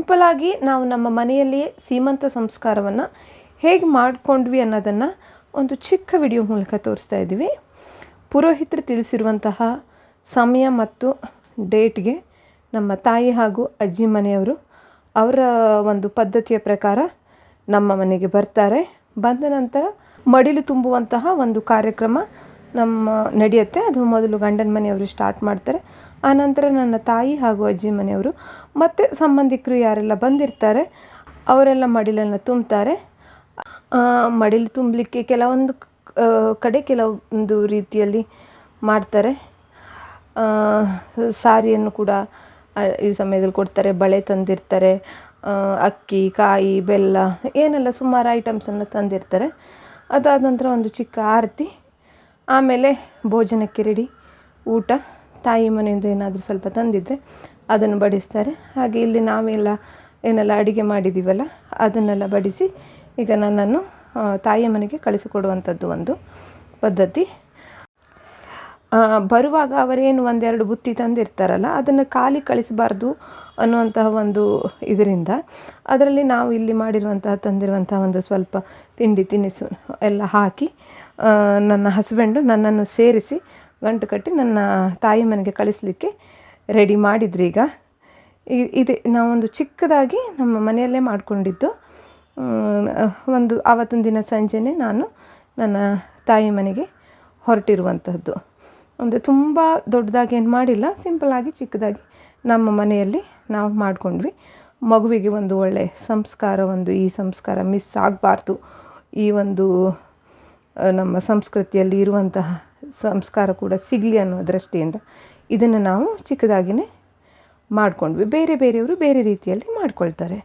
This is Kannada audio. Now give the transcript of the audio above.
ಸಿಂಪಲಾಗಿ ನಾವು ನಮ್ಮ ಮನೆಯಲ್ಲಿಯೇ ಸೀಮಂತ ಸಂಸ್ಕಾರವನ್ನು ಹೇಗೆ ಮಾಡಿಕೊಂಡ್ವಿ ಅನ್ನೋದನ್ನು ಒಂದು ಚಿಕ್ಕ ವಿಡಿಯೋ ಮೂಲಕ ತೋರಿಸ್ತಾ ಇದ್ದೀವಿ. ಪುರೋಹಿತರು ತಿಳಿಸಿರುವಂತಹ ಸಮಯ ಮತ್ತು ಡೇಟ್ಗೆ ನಮ್ಮ ತಾಯಿ ಹಾಗೂ ಅಜ್ಜಿ ಮನೆಯವರು ಅವರ ಒಂದು ಪದ್ಧತಿಯ ಪ್ರಕಾರ ನಮ್ಮ ಮನೆಗೆ ಬರ್ತಾರೆ. ಬಂದ ನಂತರ ಮಡಿಲು ತುಂಬುವಂತಹ ಒಂದು ಕಾರ್ಯಕ್ರಮ ನಮ್ಮ ನಡೆಯುತ್ತೆ. ಅದು ಮೊದಲು ಗಂಡನ ಮನೆಯವರು ಸ್ಟಾರ್ಟ್ ಮಾಡ್ತಾರೆ. ಆನಂತರ ನನ್ನ ತಾಯಿ ಹಾಗೂ ಅಜ್ಜಿ ಮನೆಯವರು ಮತ್ತು ಸಂಬಂಧಿಕರು ಯಾರೆಲ್ಲ ಬಂದಿರ್ತಾರೆ ಅವರೆಲ್ಲ ಮಡಿಲನ್ನು ತುಂಬ್ತಾರೆ. ಮಡಿಲು ತುಂಬಲಿಕ್ಕೆ ಕೆಲವೊಂದು ಕಡೆ ಕೆಲವೊಂದು ರೀತಿಯಲ್ಲಿ ಮಾಡ್ತಾರೆ. ಸಾರಿಯನ್ನು ಕೂಡ ಈ ಸಮಯದಲ್ಲಿ ಕೊಡ್ತಾರೆ, ಬಳೆ ತಂದಿರ್ತಾರೆ, ಅಕ್ಕಿ, ಕಾಯಿ, ಬೆಲ್ಲ ಏನೆಲ್ಲ ಸುಮಾರು ಐಟಮ್ಸನ್ನು ತಂದಿರ್ತಾರೆ. ಅದಾದ ನಂತರ ಒಂದು ಚಿಕ್ಕ ಆರತಿ, ಆಮೇಲೆ ಭೋಜನಕ್ಕೆ ರೆಡಿ, ಊಟ. ತಾಯಿ ಮನೆಯಿಂದ ಏನಾದರೂ ಸ್ವಲ್ಪ ತಂದಿದ್ದರೆ ಅದನ್ನು ಬಡಿಸ್ತಾರೆ. ಹಾಗೆ ಇಲ್ಲಿ ನಾವೆಲ್ಲ ಏನೆಲ್ಲ ಅಡುಗೆ ಮಾಡಿದ್ದೀವಲ್ಲ ಅದನ್ನೆಲ್ಲ ಬಡಿಸಿ ಈಗ ನನ್ನನ್ನು ತಾಯಿಯ ಮನೆಗೆ ಕಳಿಸಿಕೊಡುವಂಥದ್ದು ಒಂದು ಪದ್ಧತಿ. ಬರುವಾಗ ಅವರೇನು ಒಂದೆರಡು ಬುತ್ತಿ ತಂದಿರ್ತಾರಲ್ಲ ಅದನ್ನು ಖಾಲಿ ಕಳಿಸಬಾರ್ದು ಅನ್ನುವಂತಹ ಒಂದು ಇದರಿಂದ ಅದರಲ್ಲಿ ನಾವು ಇಲ್ಲಿ ತಂದಿರುವಂತಹ ಒಂದು ಸ್ವಲ್ಪ ತಿಂಡಿ ತಿನಿಸು ಎಲ್ಲ ಹಾಕಿ ನನ್ನ ಹಸ್ಬೆಂಡು ನನ್ನನ್ನು ಸೇರಿಸಿ ಗಂಟು ಕಟ್ಟಿ ನನ್ನ ತಾಯಿ ಮನೆಗೆ ಕಳಿಸಲಿಕ್ಕೆ ರೆಡಿ ಮಾಡಿದ್ರು. ಈಗ ಇದೆ ನಾವೊಂದು ಚಿಕ್ಕದಾಗಿ ನಮ್ಮ ಮನೆಯಲ್ಲೇ ಮಾಡಿಕೊಂಡಿದ್ದು. ಒಂದು ಆವತ್ತಿನ ದಿನ ಸಂಜೆನೇ ನಾನು ನನ್ನ ತಾಯಿ ಮನೆಗೆ ಹೊರಟಿರುವಂಥದ್ದು. ಅಂದರೆ ತುಂಬ ದೊಡ್ಡದಾಗಿ ಏನು ಮಾಡಿಲ್ಲ, ಸಿಂಪಲಾಗಿ ಚಿಕ್ಕದಾಗಿ ನಮ್ಮ ಮನೆಯಲ್ಲಿ ನಾವು ಮಾಡಿಕೊಂಡ್ವಿ. ಮಗುವಿಗೆ ಒಂದು ಒಳ್ಳೆಯ ಸಂಸ್ಕಾರ, ಈ ಸಂಸ್ಕಾರ ಮಿಸ್ ಆಗಬಾರ್ದು, ಈ ಒಂದು ನಮ್ಮ ಸಂಸ್ಕೃತಿಯಲ್ಲಿ ಇರುವಂತಹ ಸಂಸ್ಕಾರ ಕೂಡ ಸಿಗಲಿ ಅನ್ನೋ ದೃಷ್ಟಿಯಿಂದ ಇದನ್ನು ನಾವು ಚಿಕ್ಕದಾಗಿಯೇ ಮಾಡಿಕೊಂಡ್ವಿ. ಬೇರೆಯವರು ಬೇರೆ ರೀತಿಯಲ್ಲಿ ಮಾಡ್ಕೊಳ್ತಾರೆ.